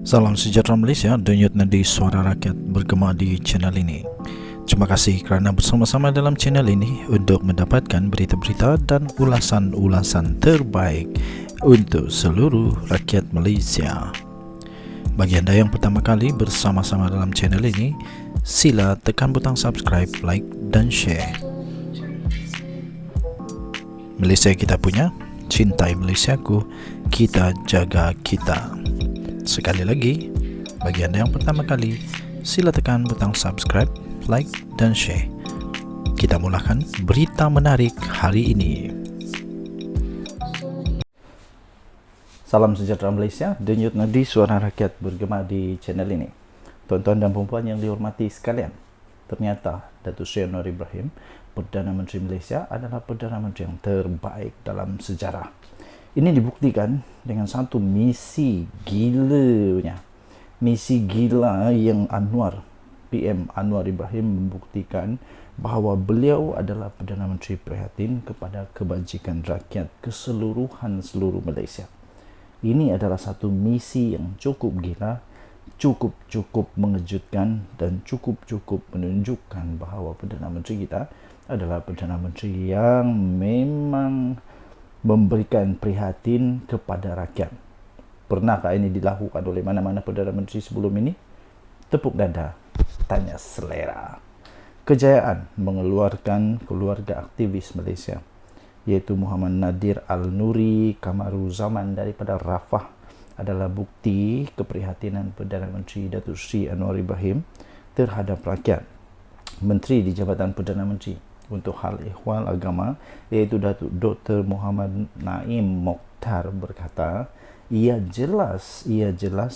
Salam sejahtera Malaysia, denyut nadi suara rakyat bergema di channel ini. Terima kasih kerana bersama-sama dalam channel ini untuk mendapatkan berita-berita dan ulasan-ulasan terbaik untuk seluruh rakyat Malaysia. Bagi anda yang pertama kali bersama-sama dalam channel ini, sila tekan butang subscribe, like dan share. Malaysia kita punya, cintai Malaysiaku, kita jaga kita. Sekali lagi, bagi anda yang pertama kali, sila tekan butang subscribe, like dan share. Kita mulakan berita menarik hari ini. Salam sejahtera Malaysia, denyut nadi suara rakyat bergema di channel ini. Tuan-tuan dan puan yang dihormati sekalian, ternyata Datuk Seri Anwar Ibrahim, Perdana Menteri Malaysia, adalah Perdana Menteri yang terbaik dalam sejarah. Ini dibuktikan dengan satu misi gilanya. Misi gila yang PM Anwar Ibrahim membuktikan bahawa beliau adalah Perdana Menteri prihatin kepada kebajikan rakyat keseluruhan seluruh Malaysia. Ini adalah satu misi yang cukup gila, cukup mengejutkan dan cukup menunjukkan bahawa Perdana Menteri kita adalah Perdana Menteri yang memang memberikan prihatin kepada rakyat. Pernahkah ini dilakukan oleh mana-mana Perdana Menteri sebelum ini? Tepuk dada, tanya selera. Kejayaan mengeluarkan keluarga aktivis Malaysia, yaitu Muhammad Nadir Al-Nuri Kamaruzaman daripada Rafah, adalah bukti keprihatinan Perdana Menteri Datuk Seri Anwar Ibrahim terhadap rakyat. Menteri di Jabatan Perdana Menteri untuk hal ehwal agama, iaitu Datuk Dr. Muhammad Naim Mokhtar, berkata, ia jelas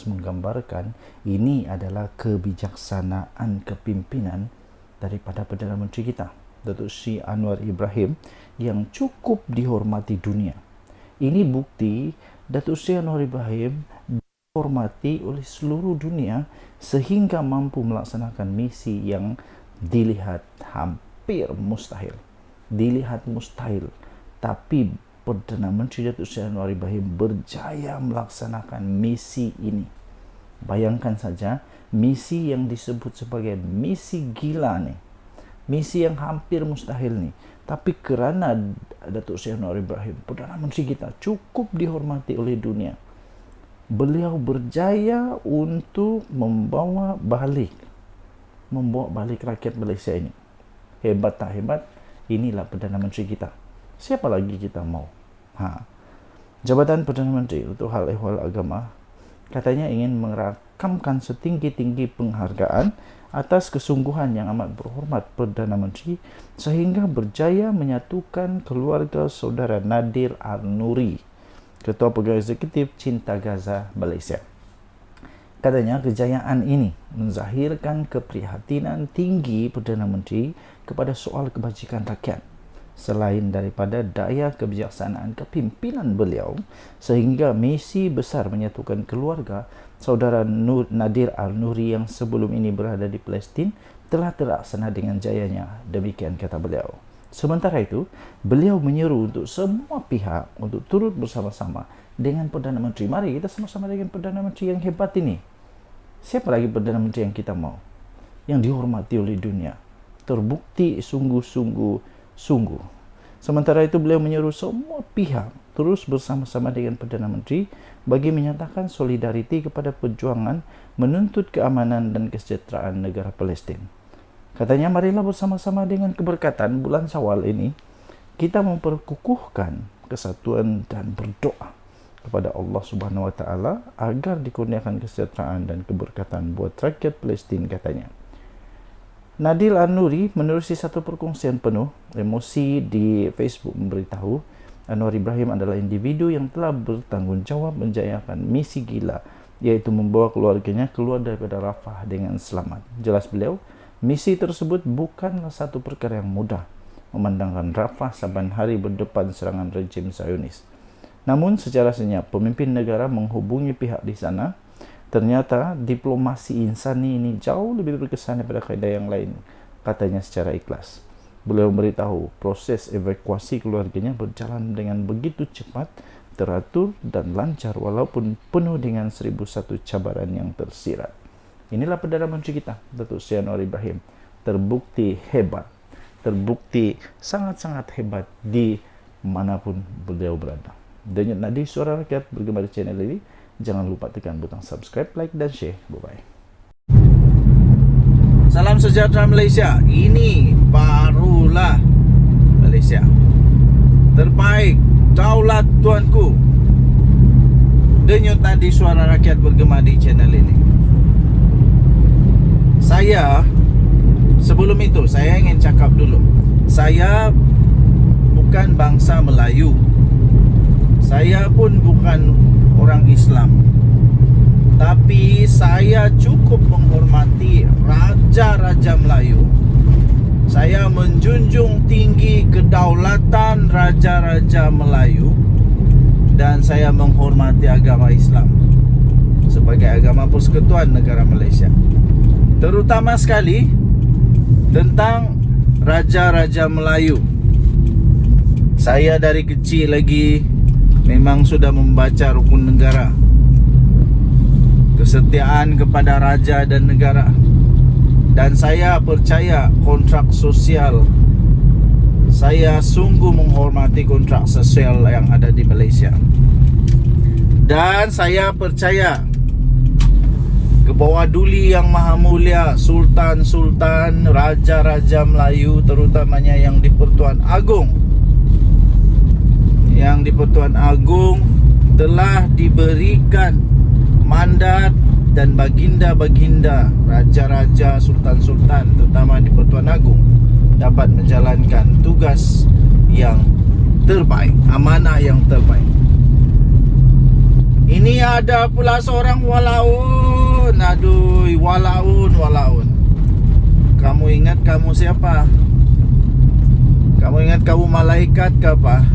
menggambarkan ini adalah kebijaksanaan kepimpinan daripada Perdana Menteri kita, Datuk Seri Anwar Ibrahim, yang cukup dihormati dunia. Ini bukti Datuk Seri Anwar Ibrahim dihormati oleh seluruh dunia sehingga mampu melaksanakan misi yang dilihat hampir mustahil, tapi Perdana Menteri Datuk Seri Anwar Ibrahim berjaya melaksanakan misi ini. Bayangkan saja, misi yang disebut sebagai misi gila ni, misi yang hampir mustahil ni, tapi kerana Datuk Seri Anwar Ibrahim, Perdana Menteri kita, cukup dihormati oleh dunia, beliau berjaya untuk membawa balik rakyat Malaysia ini. Hebat tak hebat? Inilah Perdana Menteri kita. Siapa lagi kita mau? Jabatan Perdana Menteri untuk hal ehwal agama katanya ingin merakamkan setinggi-tinggi penghargaan atas kesungguhan yang amat berhormat Perdana Menteri sehingga berjaya menyatukan keluarga saudara Nadir Al-Nuri, Ketua Pegawai Eksekutif Cinta Gaza Malaysia. Katanya kejayaan ini menzahirkan keprihatinan tinggi Perdana Menteri kepada soal kebajikan rakyat, selain daripada daya kebijaksanaan kepimpinan beliau sehingga misi besar menyatukan keluarga saudara Nadir Al-Nuri yang sebelum ini berada di Palestin telah terlaksana dengan jayanya. Demikian kata beliau. Sementara itu, beliau menyeru untuk semua pihak untuk turut bersama-sama dengan Perdana Menteri. Mari kita sama-sama dengan Perdana Menteri yang hebat ini. Siapa lagi Perdana Menteri yang kita mau? Yang dihormati oleh dunia, terbukti sungguh. Sementara itu, beliau menyeru semua pihak terus bersama-sama dengan Perdana Menteri bagi menyatakan solidariti kepada perjuangan menuntut keamanan dan kesejahteraan negara Palestin. Katanya, marilah bersama-sama dengan keberkatan bulan Syawal ini kita memperkukuhkan kesatuan dan berdoa kepada Allah Subhanahu Wa Taala agar dikurniakan kesejahteraan dan keberkatan buat rakyat Palestin, katanya. Nadir Al-Nuri menerusi satu perkongsian penuh emosi di Facebook memberitahu Anwar Ibrahim adalah individu yang telah bertanggungjawab menjayakan misi gila, iaitu membawa keluarganya keluar daripada Rafah dengan selamat. Jelas beliau, misi tersebut bukanlah satu perkara yang mudah, memandangkan Rafah saban hari berdepan serangan rejim Zionis. Namun secara senyap, pemimpin negara menghubungi pihak di sana. Ternyata diplomasi insani ini jauh lebih berkesan daripada kaedah yang lain, katanya secara ikhlas. Beliau memberitahu proses evakuasi keluarganya berjalan dengan begitu cepat teratur dan lancar walaupun penuh dengan 1001 cabaran yang tersirat. Inilah Perdana Menteri kita, Datuk Seri Anwar Ibrahim. Terbukti hebat, terbukti sangat-sangat hebat di manapun beliau berada. Denyut nadi suara rakyat bergema di channel ini. Jangan lupa tekan butang subscribe, like dan share. Bye-bye. Salam sejahtera Malaysia. Ini barulah Malaysia. Terbaik, daulat tuanku. Denyut nadi suara rakyat bergema di channel ini. Sebelum itu saya ingin cakap dulu. Saya bukan bangsa Melayu. Saya pun bukan orang Islam. Tapi saya cukup menghormati raja-raja Melayu. Saya menjunjung tinggi kedaulatan raja-raja Melayu. Dan saya menghormati agama Islam sebagai agama persekutuan negara Malaysia. Terutama sekali tentang raja-raja Melayu. Saya dari kecil lagi memang sudah membaca rukun negara, kesetiaan kepada raja dan negara. Dan saya percaya kontrak sosial. Saya sungguh menghormati kontrak sosial yang ada di Malaysia. Dan saya percaya kebawah duli yang maha mulia, sultan-sultan, raja-raja Melayu, terutamanya yang di Pertuan Agong. Yang di Pertuan Agong telah diberikan mandat dan baginda-baginda, raja-raja, sultan-sultan, terutama di Pertuan Agong, dapat menjalankan tugas yang terbaik, amanah yang terbaik. Ini ada pula seorang walaun. Aduh, walaun. Kamu ingat kamu siapa? Kamu ingat kamu malaikat ke apa?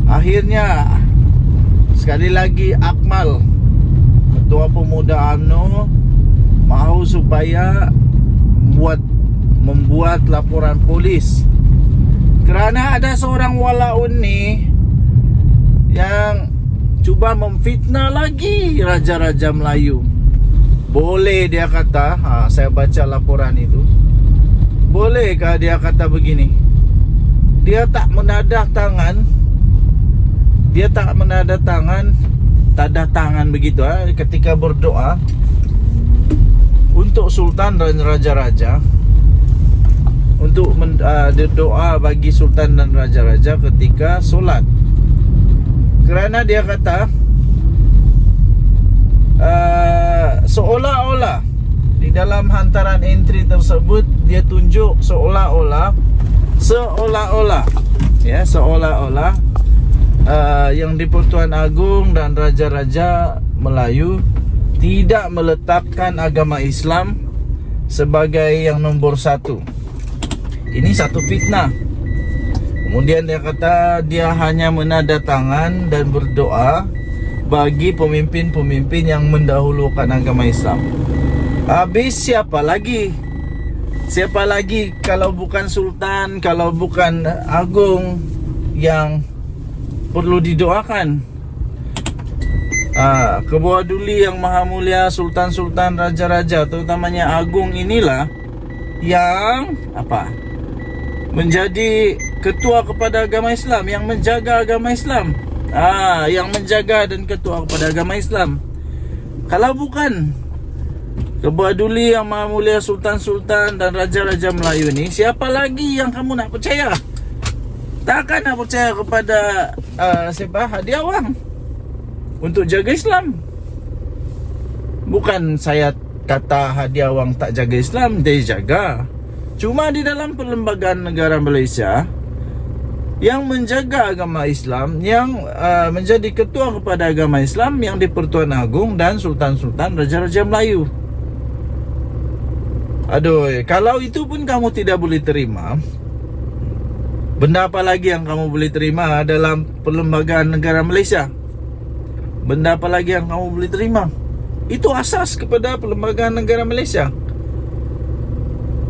Akhirnya sekali lagi Akmal, Ketua Pemuda UMNO, mahu supaya membuat laporan polis kerana ada seorang walaun ni yang cuba memfitnah lagi raja-raja Melayu. Boleh dia kata, saya baca laporan itu. Bolehkah dia kata begini? Dia tak menadah tangan. Tanda tangan begitu ketika berdoa untuk sultan dan raja-raja. Untuk doa bagi sultan dan raja-raja ketika solat. Kerana dia kata seolah-olah di dalam hantaran entry tersebut dia tunjuk seolah-olah yang di Pertuan Agong dan raja-raja Melayu tidak meletakkan agama Islam sebagai yang nombor satu. Ini satu fitnah. Kemudian dia kata dia hanya menandatangan dan berdoa bagi pemimpin-pemimpin yang mendahulukan agama Islam. Habis siapa lagi? Siapa lagi kalau bukan sultan, kalau bukan agung yang perlu didoakan? Kebawah duli yang maha mulia, sultan-sultan, raja-raja, terutamanya agung inilah yang menjadi ketua kepada agama Islam, yang menjaga agama Islam. Yang menjaga dan ketua kepada agama Islam. Kalau bukan kebawah duli yang maha mulia, sultan-sultan dan raja-raja Melayu ni, siapa lagi yang kamu nak percaya? Takkan nak percaya kepada Hadi Awang untuk jaga Islam. Bukan saya kata Hadi Awang tak jaga Islam, dia jaga. Cuma di dalam perlembagaan negara Malaysia yang menjaga agama Islam, yang menjadi ketua kepada agama Islam yang di Pertuan Agong dan sultan-sultan raja-raja Melayu. Aduh, kalau itu pun kamu tidak boleh terima, benda apa lagi yang kamu boleh terima dalam perlembagaan negara Malaysia? Benda apa lagi yang kamu boleh terima? Itu asas kepada perlembagaan negara Malaysia,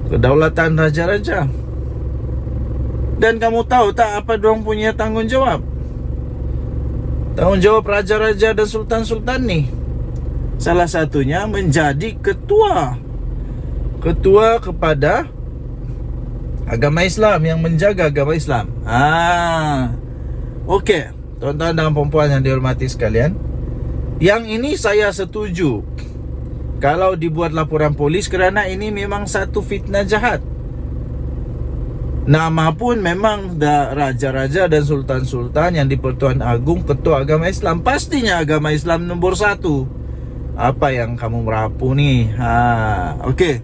kedaulatan raja-raja. Dan kamu tahu tak apa diorang punya tanggungjawab? Tanggung jawab raja-raja dan sultan-sultan nih, salah satunya menjadi ketua kepada agama Islam, yang menjaga agama Islam. Okey, tuan-tuan dan puan-puan yang dihormati sekalian, yang ini saya setuju kalau dibuat laporan polis, kerana ini memang satu fitnah jahat. Nama pun memang raja-raja dan sultan-sultan yang di-Pertuan Agong ketua agama Islam. Pastinya agama Islam nombor 1. Apa yang kamu merapu nih? Okey.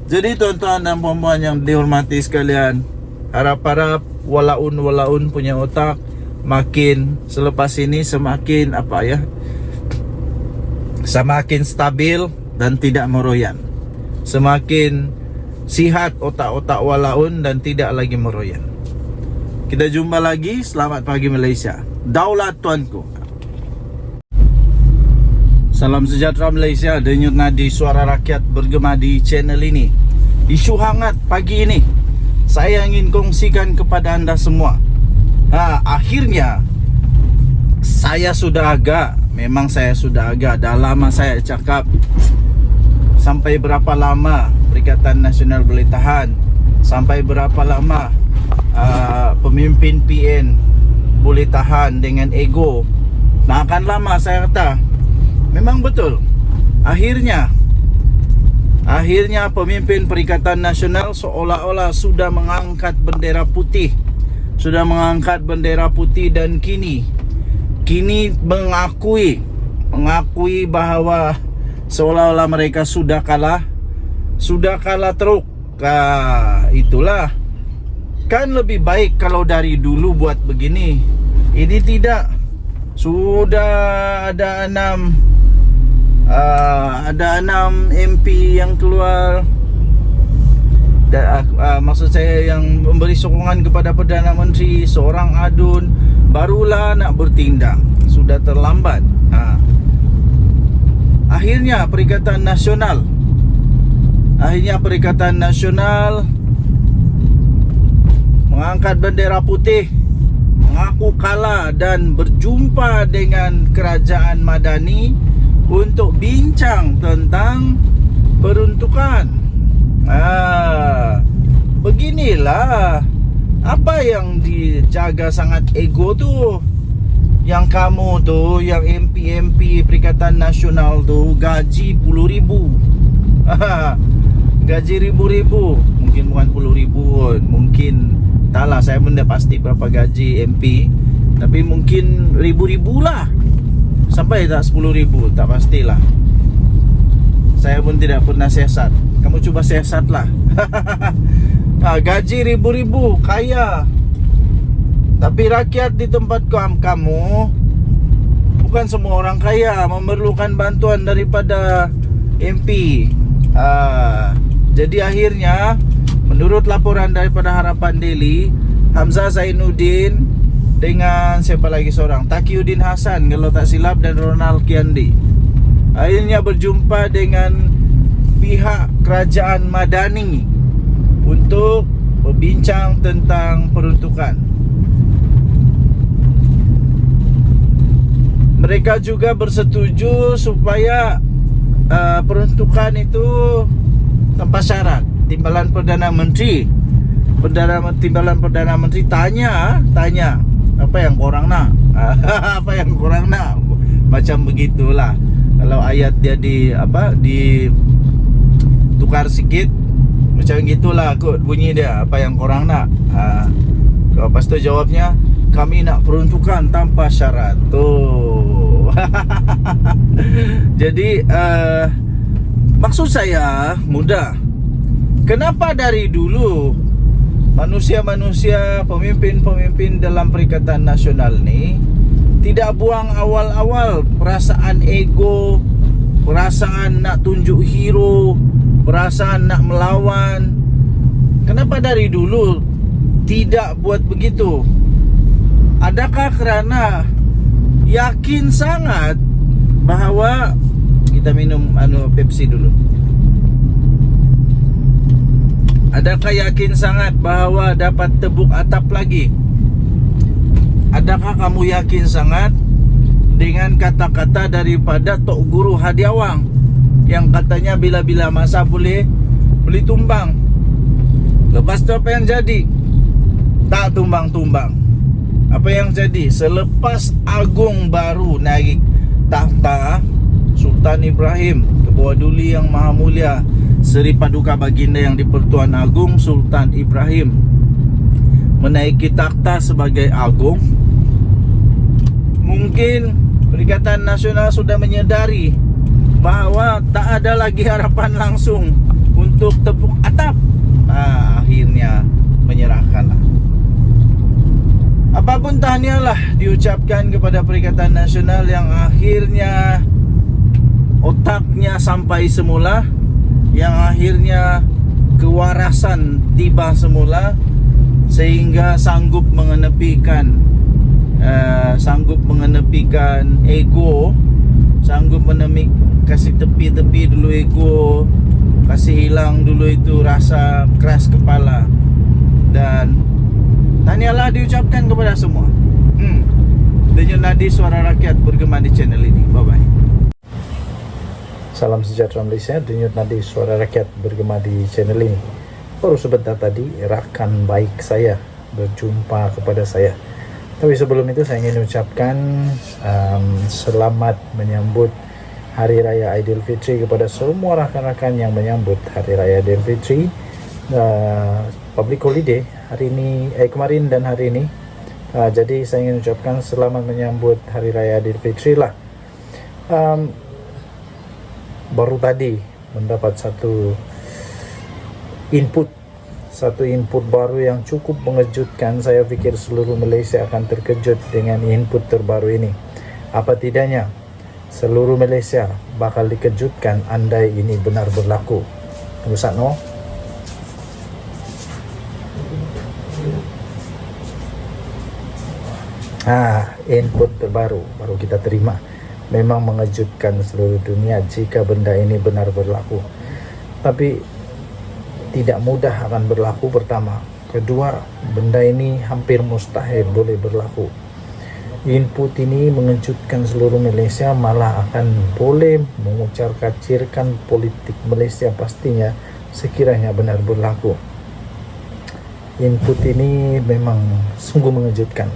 Jadi tuan-tuan dan puan-puan yang dihormati sekalian, harap-harap walaun punya otak makin selepas ini semakin semakin stabil dan tidak meroyan. Semakin sihat otak-otak walaun dan tidak lagi meroyan. Kita jumpa lagi. Selamat pagi Malaysia. Daulat tuanku. Salam sejahtera Malaysia. Denyut nadi suara rakyat bergema di channel ini. Isu hangat pagi ini saya ingin kongsikan kepada anda semua. Akhirnya saya sudah agak dah lama saya cakap, sampai berapa lama Perikatan Nasional boleh tahan, sampai berapa lama pemimpin PN boleh tahan dengan ego. Akan lama saya kata. Memang betul. Akhirnya pemimpin Perikatan Nasional seolah-olah sudah mengangkat bendera putih. Dan kini mengakui bahawa seolah-olah mereka sudah kalah teruk. Itulah. Kan lebih baik kalau dari dulu buat begini. Ini tidak. Sudah ada 6 MP yang keluar. Maksud saya yang memberi sokongan kepada Perdana Menteri, seorang adun, barulah nak bertindak. Sudah terlambat. Akhirnya Perikatan Nasional mengangkat bendera putih, mengaku kalah dan berjumpa dengan kerajaan Madani untuk bincang tentang peruntukan. Beginilah apa yang dijaga sangat ego tu. Yang kamu tu, yang MP Perikatan Nasional tu gaji puluh ribu. Gaji ribu-ribu. Mungkin bukan puluh ribu pun. Mungkin taklah, saya pun dah pasti berapa gaji MP, tapi mungkin ribu-ribu lah. Sampai tak 10,000, tak pastilah. Saya pun tidak pernah siasat. Kamu cuba siasat lah. Gaji ribu-ribu, kaya. Tapi rakyat di tempat kamu, bukan semua orang kaya, memerlukan bantuan daripada MP. Jadi akhirnya, menurut laporan daripada Harapan Daily, Hamzah Zainuddin dengan siapa lagi seorang, Taqiyuddin Hasan kalau tak silap, dan Ronald Kiandi, akhirnya berjumpa dengan pihak kerajaan Madani untuk berbincang tentang peruntukan. Mereka juga bersetuju supaya peruntukan itu tanpa syarat. Timbalan Perdana Menteri tanya apa yang korang nak? Apa yang korang nak? Macam begitulah. Kalau ayat dia tukar sikit, macam gitulah kot bunyi dia. Apa yang korang nak? Lepas tu jawabnya, kami nak peruntukan tanpa syarat. Tuh. Jadi maksud saya mudah. Kenapa dari dulu manusia-manusia, pemimpin-pemimpin dalam Perikatan Nasional ni tidak buang awal-awal perasaan ego, perasaan nak tunjuk hero, perasaan nak melawan? Kenapa dari dulu tidak buat begitu? Adakah kerana yakin sangat bahawa, kita minum Pepsi dulu. Adakah yakin sangat bahawa dapat tebuk atap lagi? Adakah kamu yakin sangat dengan kata-kata daripada Tok Guru Hadiawang yang katanya bila-bila masa boleh tumbang. Lepas tu apa yang jadi? Tak tumbang-tumbang. Apa yang jadi? Selepas Agung baru naik tahta, Sultan Ibrahim, Ketua Duli Yang Maha Mulia Seri Paduka Baginda Yang di-Pertuan Agong Sultan Ibrahim menaiki takhta sebagai Agung, mungkin Perikatan Nasional sudah menyadari bahawa tak ada lagi harapan langsung untuk tepuk atap. Akhirnya menyerahkanlah. Apapun tahniahlah diucapkan kepada Perikatan Nasional yang akhirnya otaknya sampai semula, yang akhirnya kewarasan tiba semula, sehingga sanggup mengenepikan ego, sanggup kasih tepi-tepi dulu ego, kasih hilang dulu itu rasa keras kepala. Dan tahniahlah diucapkan kepada semua. Denyut nadi suara rakyat bergema di channel ini. Bye bye. Salam sejahtera Malaysia. Denyut nadi suara rakyat bergema di channel ini. Baru sebentar tadi rakan baik saya berjumpa kepada saya. Tapi sebelum itu saya ingin ucapkan selamat menyambut Hari Raya Aidilfitri kepada semua rakan-rakan yang menyambut Hari Raya Aidilfitri. Public holiday hari ini, kemarin dan hari ini. Jadi saya ingin ucapkan selamat menyambut Hari Raya Aidilfitri lah. Baru tadi mendapat satu input baru yang cukup mengejutkan. Saya fikir seluruh Malaysia akan terkejut dengan input terbaru ini. Apa tidaknya seluruh Malaysia bakal dikejutkan andai ini benar berlaku. Tunggu satno. Input terbaru baru kita terima. Memang mengejutkan seluruh dunia jika benda ini benar berlaku. Tapi tidak mudah akan berlaku, pertama. Kedua, benda ini hampir mustahil boleh berlaku. Input ini mengejutkan seluruh Malaysia, malah akan boleh mengucar-kacirkan politik Malaysia pastinya sekiranya benar berlaku. Input ini memang sungguh mengejutkan.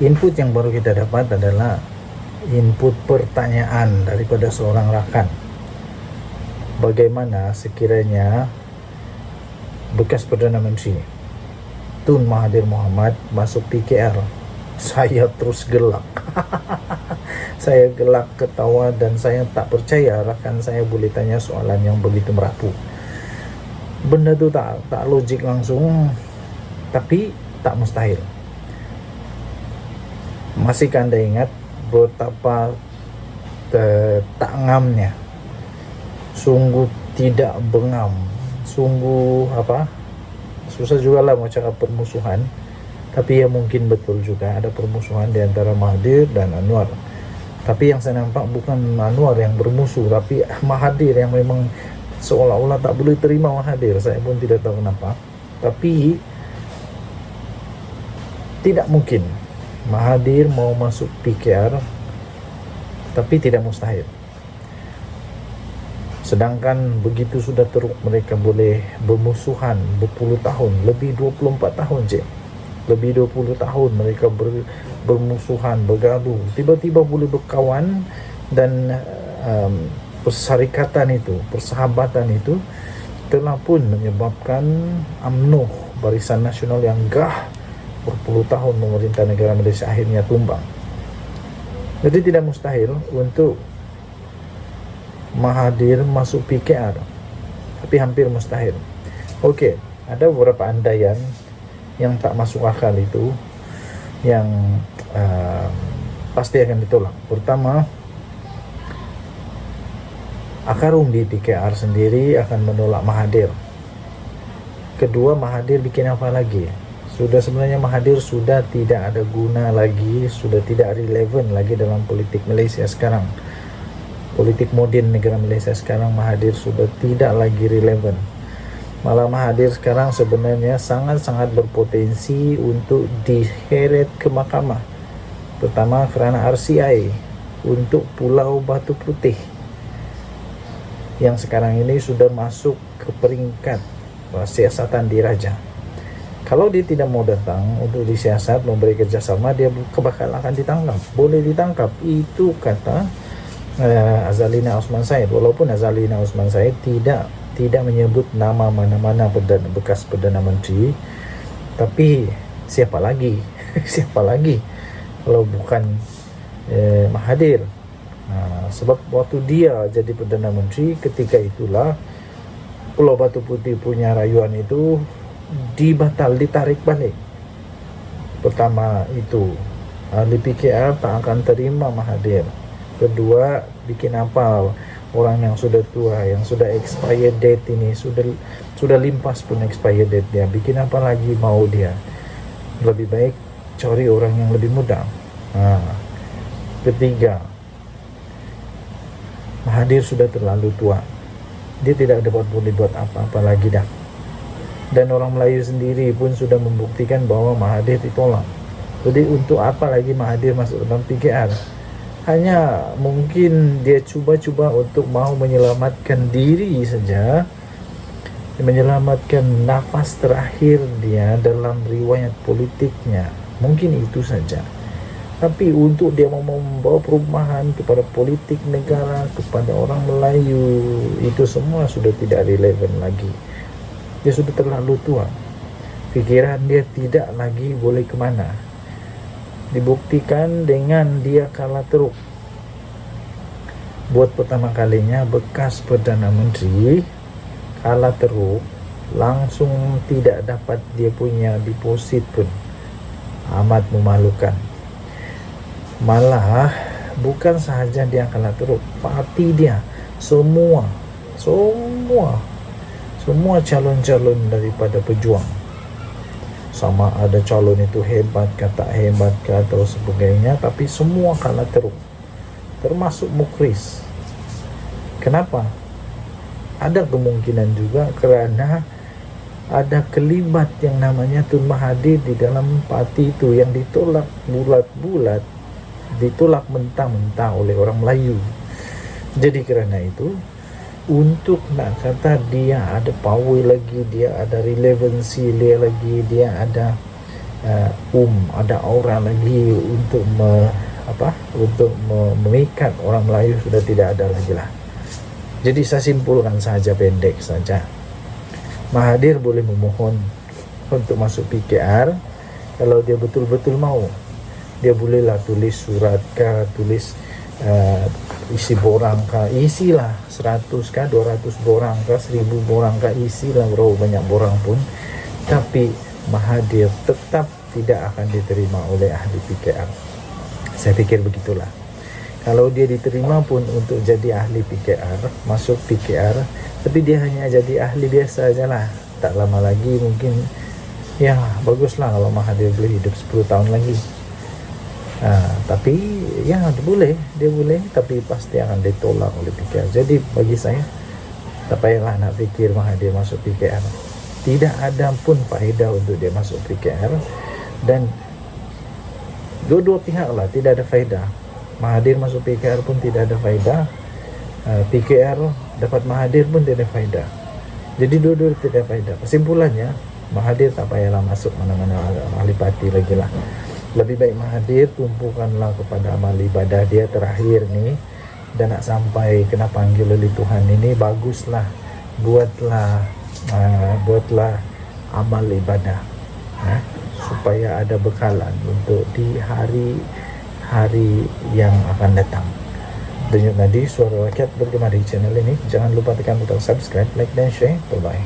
Input yang baru kita dapat adalah input pertanyaan daripada seorang rakan. Bagaimana sekiranya bekas Perdana Menteri Tun Mahathir Mohamad masuk PKR? Saya terus gelak. Saya gelak ketawa dan saya tak percaya rakan saya boleh tanya soalan yang begitu merapu. Benda tu tak logik langsung, tapi tak mustahil. Masihkah anda ingat betapa tak ngamnya? Sungguh tidak bengam, sungguh susah juga lah mau cakap permusuhan, tapi ya mungkin betul juga ada permusuhan di antara Mahathir dan Anwar. Tapi yang saya nampak bukan Anwar yang bermusuh, tapi Mahathir yang memang seolah-olah tak boleh terima Mahathir. Saya pun tidak tahu kenapa, tapi tidak mungkin Mahathir mau masuk PKR, tapi tidak mustahil. Sedangkan begitu sudah teruk mereka boleh bermusuhan berpuluh tahun, lebih 24 tahun je. Lebih 20 tahun mereka bermusuhan, bergaduh. Tiba-tiba boleh berkawan dan persyarikatan itu, persahabatan itu telah pun menyebabkan UMNO, Barisan Nasional yang gah berpuluh tahun memerintah negara Malaysia akhirnya tumbang. Jadi tidak mustahil untuk Mahathir masuk PKR, tapi hampir mustahil. Okey, ada beberapa andaian yang tak masuk akal itu yang pasti akan ditolak. Pertama, Akarum di PKR sendiri akan menolak Mahathir. Kedua, Mahathir bikin apa lagi? Sebenarnya Mahathir sudah tidak ada guna lagi, sudah tidak relevan lagi dalam politik Malaysia sekarang. Politik moden negara Malaysia sekarang, Mahathir sudah tidak lagi relevan. Malah Mahathir sekarang sebenarnya sangat-sangat berpotensi untuk diheret ke mahkamah Pertama kerana RCI untuk Pulau Batu Putih yang sekarang ini sudah masuk ke peringkat siasatan diraja. Kalau dia tidak mau datang untuk disiasat memberi kerjasama, dia bakal akan ditangkap, boleh ditangkap. Itu kata Azalina Osman Said. Walaupun Azalina Osman Said tidak menyebut nama mana-mana bekas Perdana Menteri, tapi siapa lagi siapa lagi kalau bukan Mahathir. Sebab waktu dia jadi Perdana Menteri, ketika itulah Pulau Batu Putih punya rayuan itu ditarik balik. Pertama itu ahli PKR tak akan terima Mahathir. Kedua, bikin apa orang yang sudah tua, yang sudah expired date ini, sudah limpas pun expired date dia, bikin apa lagi mau dia. Lebih baik cari orang yang lebih muda. Ketiga, Mahathir sudah terlalu tua, dia tidak boleh buat apa-apa lagi dah. Dan orang Melayu sendiri pun sudah membuktikan bahwa Mahathir ditolak. Jadi untuk apa lagi Mahathir masuk dalam PKR? Hanya mungkin dia cuba-cuba untuk mau menyelamatkan diri saja, menyelamatkan nafas terakhir dia dalam riwayat politiknya. Mungkin itu saja. Tapi untuk dia mau membawa perubahan kepada politik negara, kepada orang Melayu, itu semua sudah tidak relevan lagi. Dia sudah terlalu tua. Fikiran dia tidak lagi boleh kemana. Dibuktikan dengan dia kalah teruk. Buat pertama kalinya bekas Perdana Menteri kalah teruk, langsung tidak dapat dia punya deposit pun. Amat memalukan. Malah bukan sahaja dia kalah teruk, parti dia semua calon-calon daripada Pejuang, sama ada calon itu hebat ke tak hebat ke atau sebagainya, tapi semua kalah teruk, termasuk Mukris. Kenapa? Ada kemungkinan juga kerana ada kelibat yang namanya Tun Mahathir di dalam parti itu, yang ditolak bulat-bulat, ditolak mentah-mentah oleh orang Melayu. Jadi kerana itu, untuk nak kata dia ada power lagi, dia ada relevansi dia lagi, dia ada ada aura lagi untuk memikat orang Melayu, sudah tidak ada lagi lah. Jadi saya simpulkan saja, pendek saja, Mahathir boleh memohon untuk masuk PKR kalau dia betul-betul mau. Dia bolehlah tulis surat kah, tulis isi borang kah, isilah 100 kah, 200 borang kah, 1000 borang kah, isilah berapa banyak borang pun. Tapi Mahathir tetap tidak akan diterima oleh ahli PKR. Saya fikir begitulah. Kalau dia diterima pun untuk jadi ahli PKR, masuk PKR, tapi dia hanya jadi ahli biasa aja lah. Tak lama lagi mungkin, ya baguslah kalau Mahathir boleh hidup 10 tahun lagi. Tapi ya dia boleh, tapi pasti akan ditolak oleh PKR. Jadi bagi saya, tak payahlah nak fikir Mahathir masuk PKR. Tidak ada pun faedah untuk dia masuk PKR, dan dua-dua pihak lah tidak ada faedah. Mahathir masuk PKR pun tidak ada faedah, PKR dapat Mahathir pun tidak ada faedah. Jadi dua-dua tidak ada faedah. Kesimpulannya, Mahathir tak payahlah masuk mana-mana ahli parti lagi lah. Lebih baik Mahathir tumpukanlah kepada amal ibadah dia terakhir ni, dan nak sampai kena panggil oleh Tuhan ini, baguslah buatlah amal ibadah, supaya ada bekalan untuk di hari yang akan datang. Denyut Nadi Suara Rakyat bergema di channel ini. Jangan lupa tekan butang subscribe, like dan share. Bye bye.